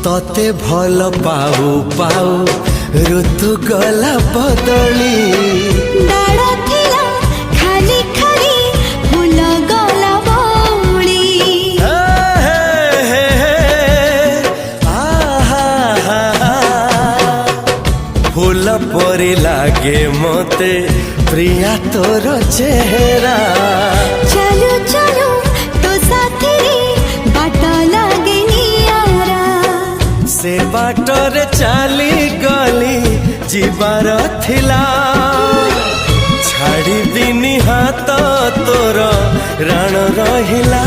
तते भल पाऊ पाऊ ऋतु गला बदली डाळ थिला खाली खाली फूल गला बौली फूल परी लागे मते प्रिया तोर चेहरा चलो चलो तो साथी बाट लागे नियारा से बाटरे चली गली जीवार थिला छाड़ी दिनी हाथ तोर राण रहिला।